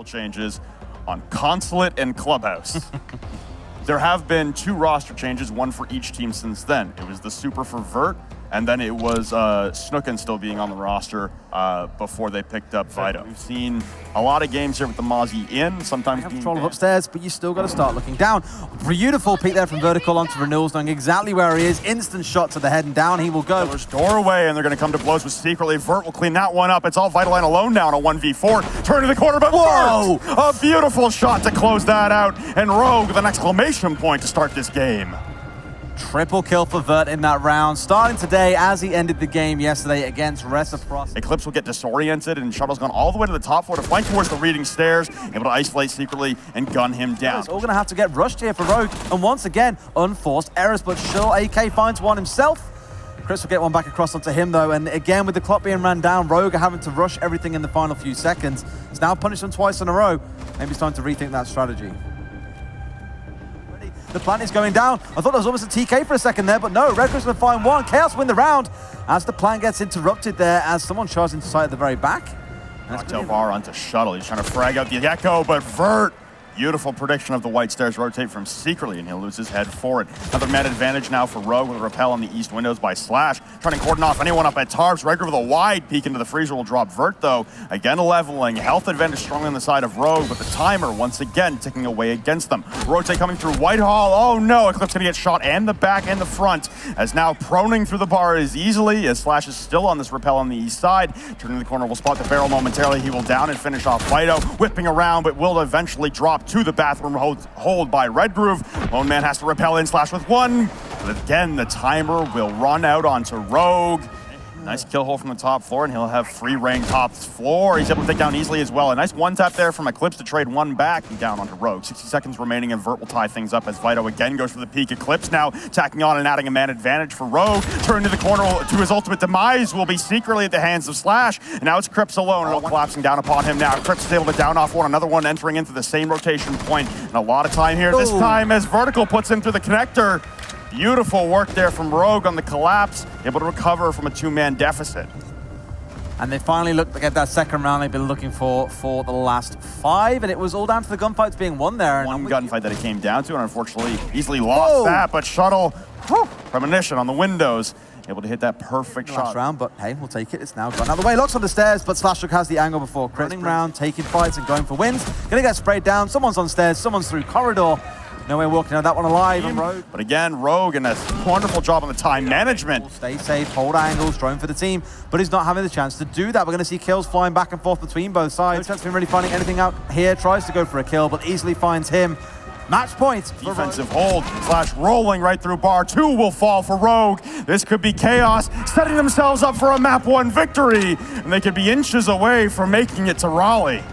changes on Consulate and Clubhouse. There have been 2 roster changes, one for each team since then. It was the Super for Vert, and then it was Snookin still being on the roster before they picked up Vito. We've seen a lot of games here with the Mozzie in, sometimes being control of upstairs, but you still got to start looking down. Beautiful peek there from Vertical onto Renewals, knowing exactly where he is. Instant shot to the head, and down he will go. There's doorway, and they're going to come to blows with Secretly. Vert will clean that one up. It's all Vitaline alone now on a 1v4. Turn to the corner, but whoa! A beautiful shot to close that out, and Rogue with an exclamation point to start this game. Triple kill for Vert in that round, starting today as he ended the game yesterday against Reciprocity. Eclipse will get disoriented, and Shuttle's gone all the way to the top floor to flank towards the reading stairs, able to isolate Secretly and gun him down. It's all going to have to get rushed here for Rogue, and once again, unforced errors, but Shuttle AK finds one himself. Chris will get one back across onto him though, and again with the clock being ran down, Rogue are having to rush everything in the final few seconds. He's now punished them twice in a row. Maybe it's time to rethink that strategy. The plant is going down. I thought there was almost a TK for a second there, but no, Red Crew's going to find one. Chaos win the round as the plant gets interrupted there as someone charges into sight at the very back. Cocktail bar onto Shuttle. He's trying to frag out the Echo, but Vert, beautiful prediction of the white stairs rotate from Secretly, and he'll lose his head for it. Another man advantage now for Rogue with a repel on the east windows by Slash. Trying to cordon off anyone up at Tarbs. Red Groove with a wide peek into the freezer will drop Vert though. Again leveling. Health advantage strongly on the side of Rogue, but the timer once again ticking away against them. Rotate coming through Whitehall. Oh no, Eclipse gonna get shot and the back and the front. As now proning through the bar as easily as Slash is still on this repel on the east side. Turning the corner will spot the barrel momentarily. He will down and finish off Vito. Whipping around, but will eventually drop to the bathroom hold by Red Groove. Lone Man has to repel in. Slash with one. But again, the timer will run out onto Rogue. Nice kill hole from the top floor, and he'll have free reign top floor. He's able to take down easily as well. A nice one tap there from Eclipse to trade one back and down onto Rogue. 60 seconds remaining, and Vert will tie things up as Vito again goes for the peak. Eclipse now tacking on and adding a man advantage for Rogue. Turn to the corner to his ultimate demise will be Secretly at the hands of Slash. And now it's Crips alone, all collapsing down upon him now. Crips is able to down off one, another one entering into the same rotation point. And a lot of time here this time as Vertical puts him through the connector. Beautiful work there from Rogue on the collapse, able to recover from a 2-man deficit. And they finally looked to get that second round they've been looking for the last 5, and it was all down to the gunfights being won there. One gunfight that it came down to, and unfortunately easily lost that, but Shuttle, premonition on the windows, able to hit that perfect shot. Last round, but hey, we'll take it. It's now gone out of the way. Locks on the stairs, but Slashhook has the angle before Chris. Running round, taking fights and going for wins. Gonna get sprayed down. Someone's on stairs, someone's through corridor. No way walking out that one alive on Rogue. But again, Rogue and a wonderful job on the time management. Stay safe, hold angles, drone for the team, but he's not having the chance to do that. We're going to see kills flying back and forth between both sides. No chance of him really finding anything out here. Tries to go for a kill, but easily finds him. Match point. Defensive hold. Slash rolling right through bar. 2 will fall for Rogue. This could be Chaos setting themselves up for a map 1 victory. And they could be inches away from making it to Raleigh.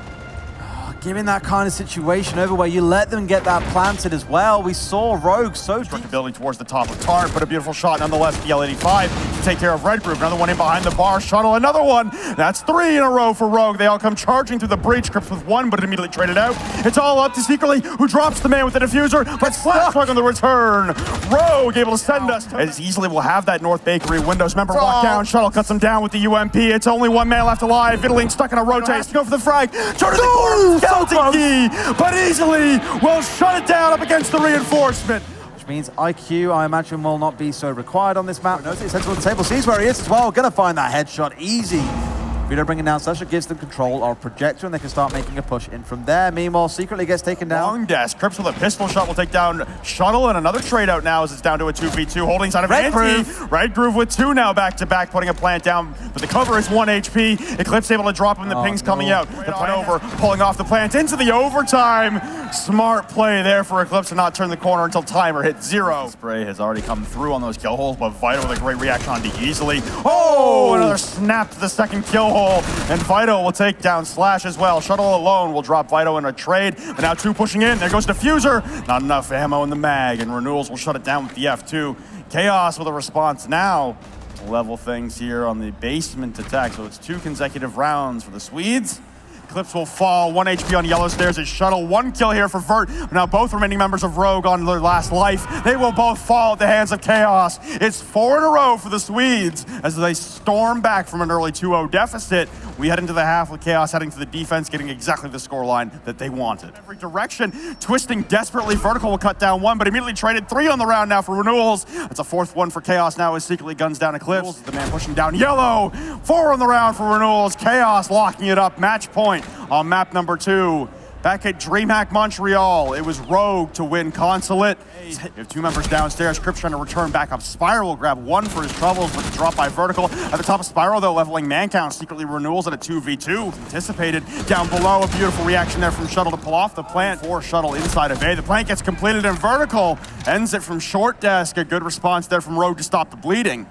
Given that kind of situation over where you let them get that planted as well, we saw Rogue so deep. Ability towards the top of Tarn, but a beautiful shot nonetheless. BL85 to take care of Red Group. Another one in behind the bar. Shuttle, another one. That's 3 in a row for Rogue. They all come charging through the breach. Crips with 1, but immediately traded out. It's all up to Secretly, who drops the man with the diffuser, but Slash on the return. Rogue able to send us. As easily will have that North Bakery windows. Remember, walk down. Shuttle cuts him down with the UMP. It's only 1 man left alive. Vittaling stuck in a rotate. Has to go for the frag. Turn to the corner. But easily will shut it down up against the reinforcement. Which means IQ, I imagine, will not be so required on this map. Notice heads on the table, sees where he is as well. Gonna find that headshot easy. Vito bringing down Slasher gives them control of Projector, and they can start making a push in from there. Meanwhile, Secretly gets taken down. Long desk. Crips with a pistol shot will take down Shuttle, and another trade out now as it's down to a 2v2. Holding side of Anti. Red Groove with 2 now back to back, putting a plant down. But the cover is 1 HP. Eclipse able to drop him. The ping's coming out. The plant over, pulling off the plant into the overtime. Smart play there for Eclipse to not turn the corner until timer hit 0. Spray has already come through on those kill holes, but Vito with a great reaction on D easily. Oh, another snap to the second kill hole. And Vito will take down Slash as well. Shuttle alone will drop Vito in a trade. But now 2 pushing in. There goes Diffuser. Not enough ammo in the mag. And Renewals will shut it down with the F2. Chaos with a response now. Level things here on the basement attack. So it's 2 consecutive rounds for the Swedes. Clips will fall. 1 HP on Yellow Stairs is Shuttle. 1 kill here for Vert. Now both remaining members of Rogue on their last life. They will both fall at the hands of Chaos. It's 4 in a row for the Swedes as they storm back from an early 2-0 deficit. We head into the half with Chaos heading to the defense, getting exactly the scoreline that they wanted. Every direction, twisting desperately. Vertical will cut down 1, but immediately traded 3 on the round now for Renewals. That's a 4th one for Chaos now as secretly guns down Eclipse. The man pushing down Yellow. 4 on the round for Renewals. Chaos locking it up. Match point on map number 2. Back at DreamHack Montreal, it was Rogue to win Consulate. You have 2 members downstairs. Crypt's trying to return back up Spiral. Will grab 1 for his troubles, but the drop by Vertical. At the top of Spiral, though, leveling man count. Secretly Renewals at a 2v2. Anticipated. Down below, a beautiful reaction there from Shuttle to pull off the plant. 4 Shuttle inside of A. The plant gets completed, and Vertical ends it from short desk. A good response there from Rogue to stop the bleeding.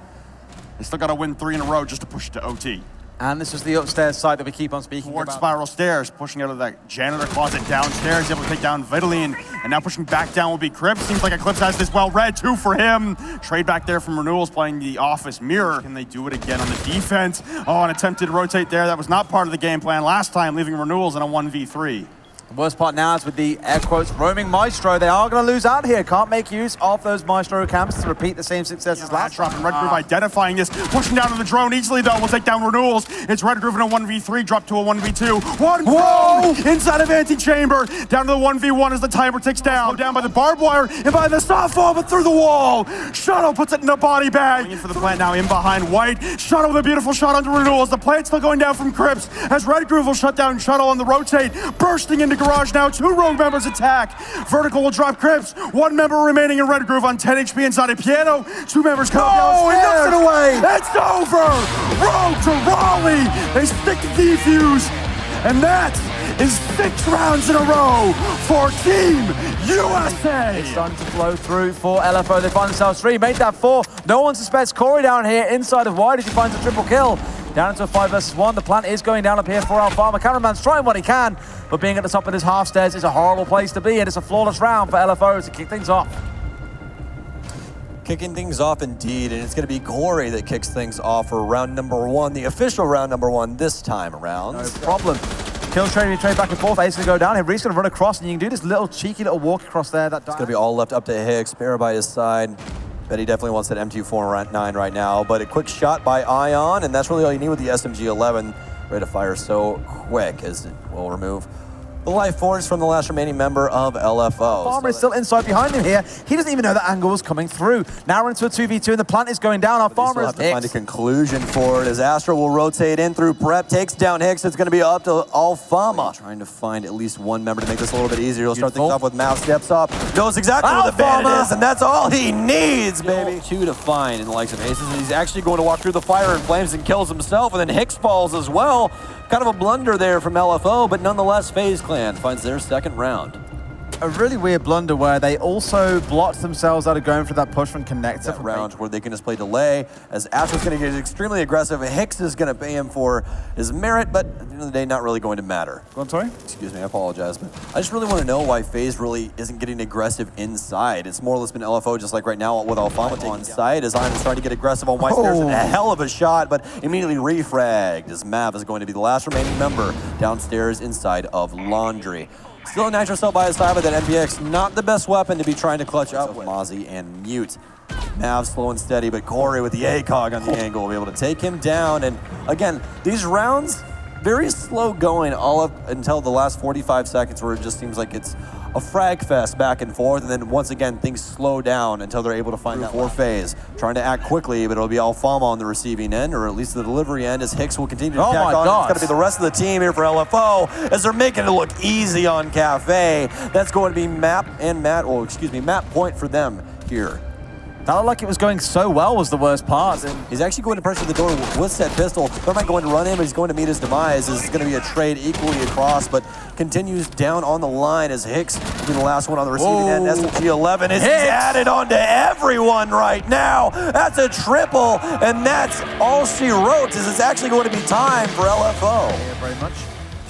They still got to win 3 in a row just to push it to OT. And this is the upstairs side that we keep on speaking Towards about. Spiral Stairs, pushing out of that janitor closet downstairs, able to take down Vitaline, and now pushing back down will be Crip. Seems like Eclipse has this well read, 2 for him. Trade back there from Renewals playing the office mirror. Can they do it again on the defense? Oh, an attempted rotate there. That was not part of the game plan last time, leaving Renewals in a 1v3. The worst part now is with the air quotes roaming Maestro. They are going to lose out here. Can't make use of those Maestro camps to repeat the same success as last drop. And Red Groove identifying this, pushing down to the drone easily though. Will take down Renewals. It's Red Groove in a 1v3, drop to a 1v2. One drone inside of Anti-Chamber. Down to the 1v1 as the timer ticks down. Down by the barbed wire and by the softball, but through the wall. Shuttle puts it in a body bag. Going in for the plant now in behind White. Shuttle with a beautiful shot onto Renewals. The plant still going down from Crips as Red Groove will shut down Shuttle on the rotate. Bursting into Garage now. 2 Rogue members attack. Vertical will drop Crips. 1 member remaining in Red Groove on 10 HP inside of Piano. 2 members come down. He knocks it away. It's over. Rogue to Raleigh. They stick the defuse. And that is 6 rounds in a row for Team USA. It's starting to flow through for LFO. They find themselves 3. Made that 4. No one suspects Corey down here inside of Wide as he finds a triple kill. Down into a 5 versus 1. The plant is going down up here for Alfama. Cameraman's trying what he can, but being at the top of this half stairs is a horrible place to be, and it's a flawless round for LFO to kick things off. Kicking things off indeed, and it's going to be Corey that kicks things off for round number 1, the official round number 1 this time around. No problem. Kill trade back and forth. Ace going to go down here. Reese going to run across, and you can do this little cheeky little walk across there. It's going to be all left up to Hicks. Spare by his side. Bet he definitely wants that M249 right now, but a quick shot by Ion, and that's really all you need with the SMG-11. Ready to fire so quick as it will remove the life force from the last remaining member of LFO. Farmer is still inside behind him here. He doesn't even know that angle was coming through. Now we're into a 2v2 and the plant is going down. Our Farmer have to find a conclusion for it as Astro will rotate in through prep, takes down Hicks. It's going to be up to Alfama. Trying to find at least 1 member to make this a little bit easier. He'll start things off with Mouth, steps up, knows exactly where the bandit is, and that's all he needs, baby. 2 to find in the likes of Aces, and he's actually going to walk through the fire and flames and kills himself, and then Hicks falls as well. Kind of a blunder there from LFO, but nonetheless, FaZe Clan finds their 2nd round. A really weird blunder where they also blocked themselves out of going for that push from Connector. That round where they can just play delay, as Astro's going to get extremely aggressive. Hicks is going to pay him for his merit, but at the end of the day, not really going to matter. Go on, sorry? Excuse me, I apologize, but I just really want to know why FaZe really isn't getting aggressive inside. It's more or less been LFO just like right now with Alfama on side, as I'm trying to get aggressive on White Stairs. A hell of a shot, but immediately refragged, as Mav is going to be the last remaining member downstairs inside of Laundry. Still a Nitro Cell by his side, but that MPX not the best weapon to be trying to clutch up with Mozzie and Mute. Mav slow and steady, but Corey with the ACOG on the angle will be able to take him down. And again, these rounds, very slow going all up until the last 45 seconds where it just seems like it's a frag fest back and forth, and then once again things slow down until they're able to find that for FaZe. Trying to act quickly, but it'll be Alfama on the receiving end, or at least the delivery end, as Hicks will continue to attack on. It's going to be the rest of the team here for LFO, as they're making it look easy on Cafe. That's going to be map point for them here. That looked like it was going so well was the worst part. He's actually going to pressure the door with said pistol. They're not going to run him, but he's going to meet his demise. This is going to be a trade equally across, but continues down on the line as Hicks will be the last one on the receiving end. SMG-11 is added on to everyone right now. That's a triple, and that's all she wrote, as it's actually going to be time for LFO. Yeah, very much.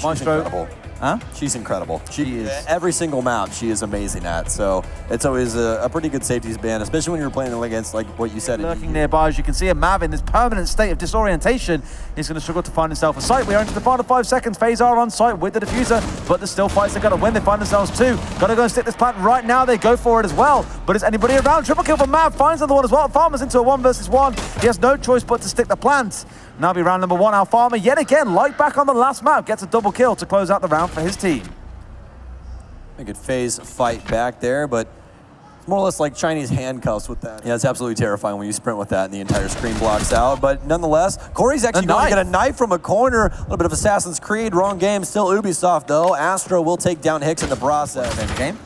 Maestro Huh? She's incredible. She is. Every single map she is amazing at. So it's always a pretty good safety band, especially when you're playing against, like what you said. Lurking nearby, as you can see, a Mav in this permanent state of disorientation is going to struggle to find himself a site. We are into the final 5 seconds. FaZe are on site with the diffuser, but there's still fights they've got to win. They find themselves 2. Got to go and stick this plant right now. They go for it as well. But is anybody around? Triple kill for Mav. Finds another one as well. Farmer's into a 1 versus 1. He has no choice but to stick the plant. Now be round number 1. Farmer yet again, light back on the last map, gets a double kill to close out the round for his team. A good FaZe fight back there, but it's more or less like Chinese handcuffs with that. Yeah, it's absolutely terrifying when you sprint with that and the entire screen blocks out. But nonetheless, Corey's actually going to get a knife from a corner. A little bit of Assassin's Creed, wrong game. Still Ubisoft though. Astro will take down Hicks in the process. Same game.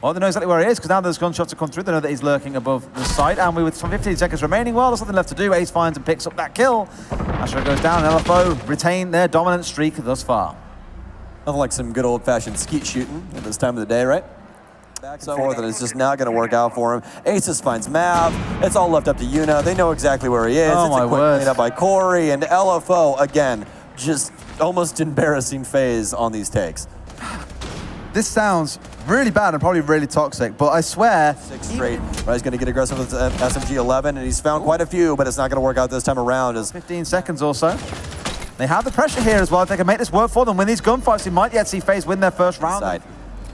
Well, they know exactly where he is because now those gunshots have come through. They know that he's lurking above the site. And with 15 seconds remaining, well, there's nothing left to do. Ace finds and picks up that kill. Astro goes down. LFO retain their dominant streak thus far. Nothing like some good old-fashioned skeet shooting at this time of the day, right? Back and forth, and it's just not going to work out for him. Aces finds Mav. It's all left up to Yuna. They know exactly where he is. Oh, it's a my quick word. cleanup by Corey, and LFO, again, just almost embarrassing FaZe on these takes. This sounds really bad and probably really toxic, but I swear... 6 straight. He's going to get aggressive with SMG-11, and he's found quite a few, but it's not going to work out this time around. 15 seconds or so. They have the pressure here as well. If they can make this work for them, win these gunfights, we might yet see FaZe win their first round. Side.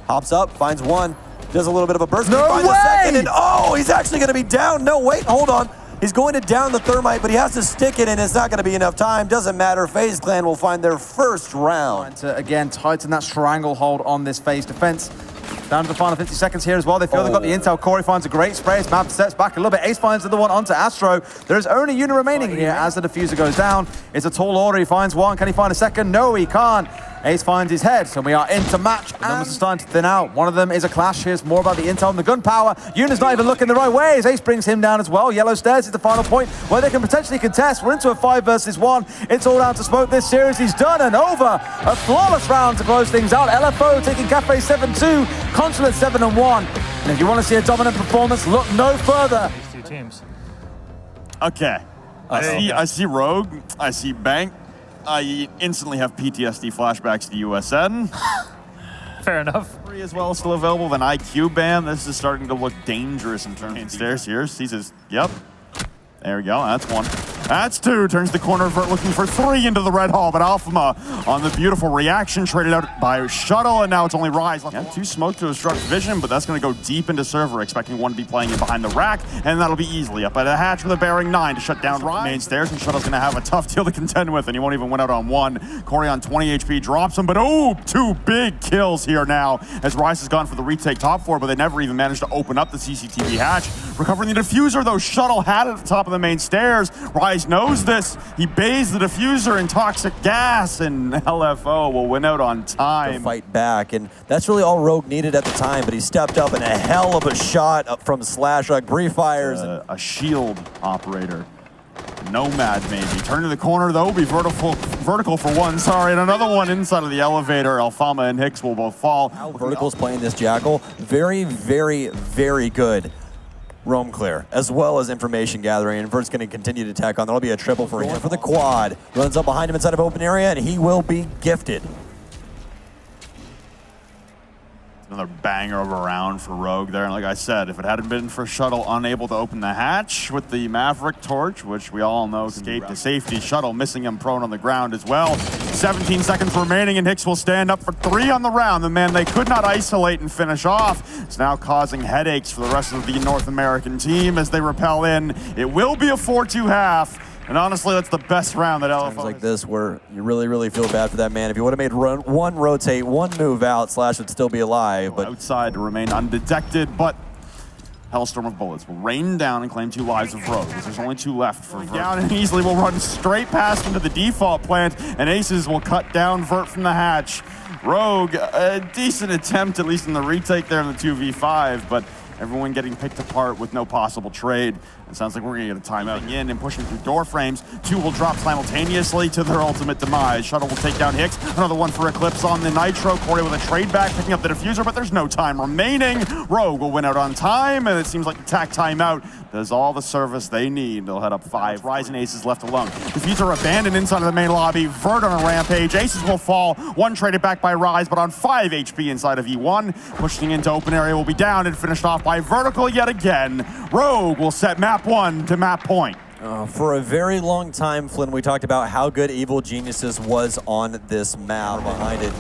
Hops up, finds one, does a little bit of a burst. No finds way! A second, and oh, he's actually going to be down. No, wait, hold on. He's going to down the thermite, but he has to stick it, and it's not going to be enough time. Doesn't matter. FaZe Clan will find their first round. Trying to, again, tighten that stranglehold on this FaZe defense. Down to the final 50 seconds here as well. They feel they've got the intel. Corey finds a great spray. His map steps back a little bit. Ace finds the one onto Astro. There is only Yuna remaining here as the diffuser goes down. It's a tall order. He finds one. Can he find a second? No, he can't. Ace finds his head, so we are into match. The numbers are starting to thin out. One of them is a clash. Here's more about the intel and the gunpowder. Yuna's not even looking the right way as Ace brings him down as well. Yellow Stairs is the final point where they can potentially contest. We're into a 5 versus 1. It's all down to smoke. This series is done and over. A flawless round to close things out. LFO taking Cafe 7-2, Consulate 7-1. And if you want to see a dominant performance, look no further. These 2 teams. Okay. I see Rogue. I see Bank. I instantly have PTSD flashbacks to USN. Fair enough. Free as well, still available. Then IQ ban. This is starting to look dangerous in terms of stairs here. Sees his, yep. There we go, that's 1. That's 2, turns the corner, Vert looking for 3 into the red hall, but Alphama on the beautiful reaction traded out by Shuttle, and now it's only Rise. Yeah, 2 smoke to obstruct vision, but that's gonna go deep into server, expecting one to be playing it behind the rack, and that'll be easily up by the hatch with a bearing 9 to shut down Rise. Main stairs, and Shuttle's gonna have a tough deal to contend with, and he won't even win out on 1. Corey on 20 HP drops him, but oh, 2 big kills here now, as Rise has gone for the retake top 4, but they never even managed to open up the CCTV hatch. Recovering the diffuser, though, Shuttle had it at the top of the main stairs. Rise knows this. He bathes the diffuser in toxic gas, and LFO will win out on time. To fight back, and that's really all Rogue needed at the time, but he stepped up in a hell of a shot up from Slash. Pre-fires. A shield operator. Nomad, maybe. Turn to the corner, though. Be vertical for 1, sorry. And another one inside of the elevator. Alfama and Hicks will both fall. Vertical's playing this Jackal. Very, very, very good roam clear, as well as information gathering, and Vert's going to continue to attack on. There'll be a triple for him for the quad. Runs up behind him inside of open area, and he will be gifted. Another banger of a round for Rogue there, and like I said, if it hadn't been for Shuttle unable to open the hatch with the Maverick torch, which we all know escaped to safety, Shuttle missing him prone on the ground as well. 17 seconds remaining, and Hicks will stand up for 3 on the round. The man they could not isolate and finish off is now causing headaches for the rest of the North American team as they repel in. It will be a 4-2 half. And honestly, that's the best round that LFO Times like this where you really, really feel bad for that man. If you would have made one rotate, one move out, Slash would still be alive. But outside to remain undetected, but Hellstorm of bullets will rain down and claim 2 lives of Rogue. There's only 2 left for Vert. Down and easily will run straight past into the default plant, and Aces will cut down Vert from the hatch. Rogue, a decent attempt, at least in the retake there in the 2v5, but Everyone getting picked apart with no possible trade. It sounds like we're going to get a timeout in and pushing through door frames. Two will drop simultaneously to their ultimate demise. Shuttle will take down Hicks. Another one for Eclipse on the Nitro. Corey with a trade back, picking up the diffuser, but there's no time remaining. Rogue will win out on time, and it seems like the tack timeout does all the service they need. They'll head up 5. Ryzen Aces left alone. Diffuser abandoned inside of the main lobby. Vert on a rampage. Aces will fall. One traded back by Rise, but on 5 HP inside of E1. Pushing into open area will be down and finished off by Vertical yet again. Rogue will set map 1 to map point. For a very long time, Flynn, we talked about how good Evil Geniuses was on this map behind it.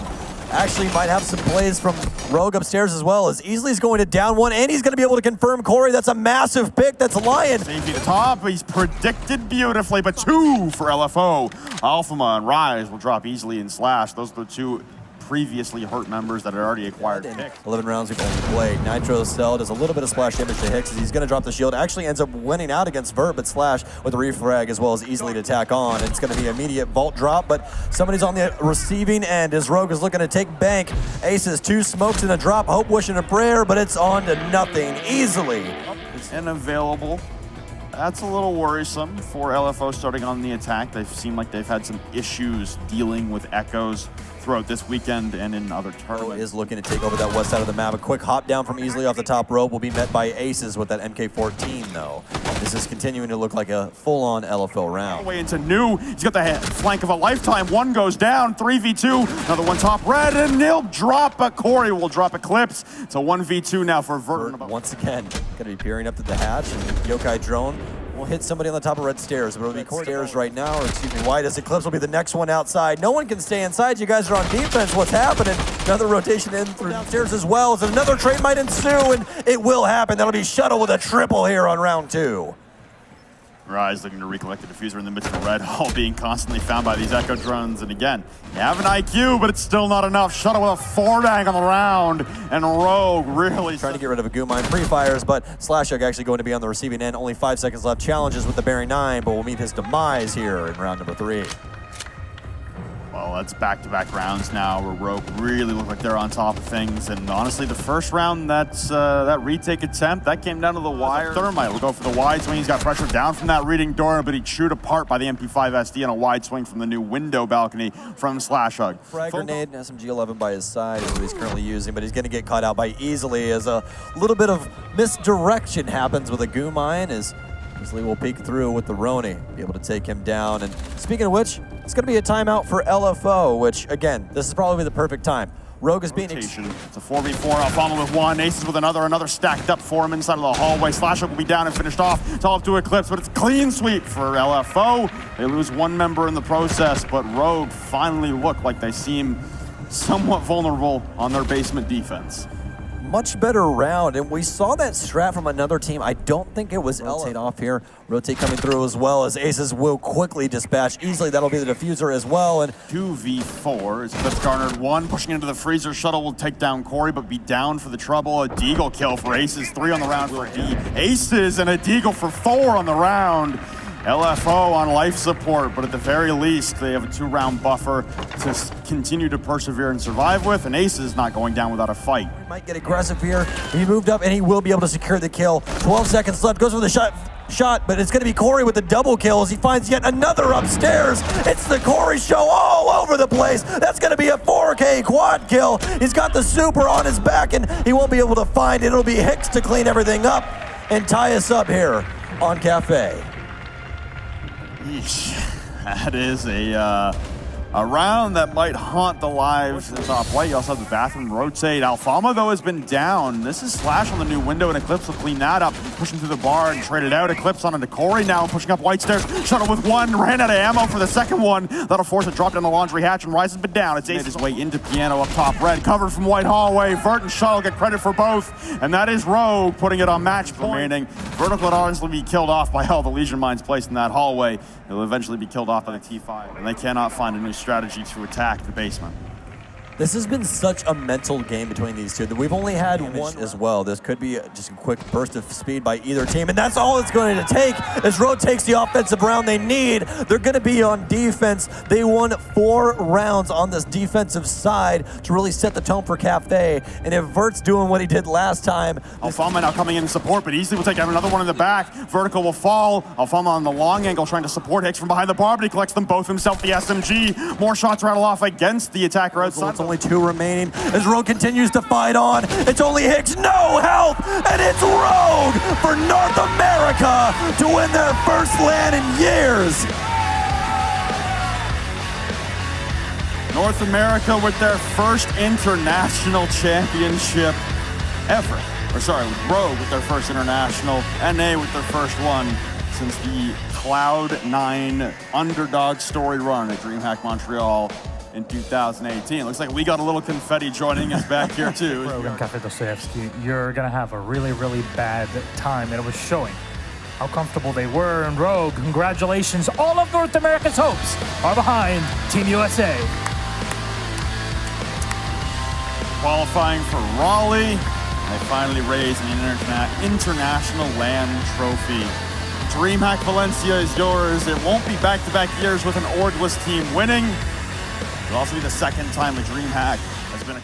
Actually might have some plays from Rogue upstairs as well, as Easley's going to down one, and he's going to be able to confirm Corey. That's a massive pick. That's Lion. Safety to top. He's predicted beautifully, but 2 for LFO. Alphama and Rise will drop easily in Slash. Those are the 2 previously hurt members that had already acquired picks. 11 rounds we've only played. Nitro Cell does a little bit of splash damage to Hicks as he's going to drop the shield. Actually ends up winning out against Vert, but Slash with the refrag as well as easily to tack on. It's going to be immediate vault drop, but somebody's on the receiving end as Rogue is looking to take bank. Aces, 2 smokes and a drop. Hope, wish, and a prayer, but it's on to nothing easily. And available. That's a little worrisome for LFO starting on the attack. They seem like they've had some issues dealing with echoes throughout this weekend and in other tournaments. Is looking to take over that west side of the map. A quick hop down from easily off the top rope will be met by Aces with that MK14 though. This is continuing to look like a full-on LFO round. Way into New. He's got the flank of a lifetime. One goes down. 3v2. Another one top red, and he'll drop a Corey. Will drop Eclipse. It's a 1v2 now for Vert. Once again, going to be peering up to the hatch, and Yokai drone will hit somebody on the top of red stairs. But it'll be Corey stairs right now, or excuse me, White as Eclipse will be the next one outside. No one can stay inside. You guys are on defense. What's happening? Another rotation in through downstairs as well. So another trade might ensue, and it will happen. That'll be Shuttle with a triple here on round 2. Rise looking to recollect the diffuser in the midst of the red hole, being constantly found by these echo drones. And again, you have an IQ, but it's still not enough. Shuttle with a 4-bang on the round, and Rogue really trying to get rid of a goo mine pre-fires, but SlashHug actually going to be on the receiving end. Only 5 seconds left. Challenges with the Bearing 9, but will meet his demise here in round number 3. Well, that's back-to-back rounds now where Rogue really look like they're on top of things. And honestly, the first round, that retake attempt, that came down to the wire. Thermite will go for the wide swing. He's got pressure down from that reading door, but he's chewed apart by the MP5 SD on a wide swing from the new window balcony from SlashHug. Frag grenade, SMG-11 by his side is what he's currently using, but he's going to get caught out by easily as a little bit of misdirection happens with a goo mine as Easily will peek through with the Roni, be able to take him down. And speaking of which, it's going to be a timeout for LFO, which, again, this is probably the perfect time. Rogue is being... It's a 4v4. Alphama with one. Aces with another stacked up for him inside of the hallway. SlashHug will be down and finished off. It's all up to Eclipse, but it's clean sweep for LFO. They lose one member in the process, but Rogue finally look like they seem somewhat vulnerable on their basement defense. Much better round, and we saw that strat from another team. I don't think it was Rotate off here. Rotate coming through as well as Aces will quickly dispatch easily. That'll be the diffuser as well. And 2v4 as Eclipse garnered one, pushing into the freezer. Shuttle will take down Corey, but be down for the trouble. A Deagle kill for Aces, 3 on the round for Aces, and a Deagle for 4 on the round. LFO on life support, but at the very least, they have a 2-round buffer to continue to persevere and survive with, and Aces not going down without a fight. He might get aggressive here. He moved up, and he will be able to secure the kill. 12 seconds left, goes for the shot, but it's going to be Corey with the double kill as he finds yet another upstairs. It's the Corey show all over the place. That's going to be a 4K quad kill. He's got the super on his back, and he won't be able to find it. It'll be Hicks to clean everything up and tie us up here on Cafe. Yeesh. That is a round that might haunt the lives of top white. You also have the bathroom rotate. Alphama, though, has been down. This is Slash on the new window, and Eclipse will clean that up. Pushing through the bar and trade it out. Eclipse on into Corey now, pushing up white stairs. Shuttle with one, ran out of ammo for the second one. That'll force a drop down the laundry hatch, and Rise has been down. It's Ace his way into Piano up top red, covered from white hallway. Vert and Shuttle get credit for both, and that is Rogue putting it on match point. Remaining. Vertical will honestly be killed off by all the Legion mines placed in that hallway. It'll eventually be killed off by the T5, and they cannot find a new strategy to attack the basement. This has been such a mental game between these two that we've only had one as well. This could be just a quick burst of speed by either team, and that's all it's going to take as Rogue takes the offensive round they need. They're going to be on defense. They won 4 rounds on this defensive side to really set the tone for Cafe, and if Vert's doing what he did last time... Alfama now coming in support, but easily will take out another one in the back. Vertical will fall. Alfama on the long angle trying to support Hicks from behind the bar, but he collects them both himself, the SMG. More shots rattle off against the attacker outside. It's only 2 remaining as Rogue continues to fight on. It's only Hicks, no help, and it's Rogue for North America to win their first LAN in years. North America with their first international championship ever. Or sorry, Rogue with their first international, NA with their first one since the Cloud9 underdog story run at DreamHack Montreal in 2018. Looks like we got a little confetti joining us back here too. Rogue and Cafe Dostoevsky, you're gonna have a really, really bad time, and it was showing how comfortable they were. And Rogue, congratulations, all of North America's hopes are behind Team USA. Qualifying for Raleigh, they finally raised an international LAN trophy. DreamHack Valencia is yours. It won't be back-to-back years with an orgless team winning. It'll also be the second time a DreamHack has been a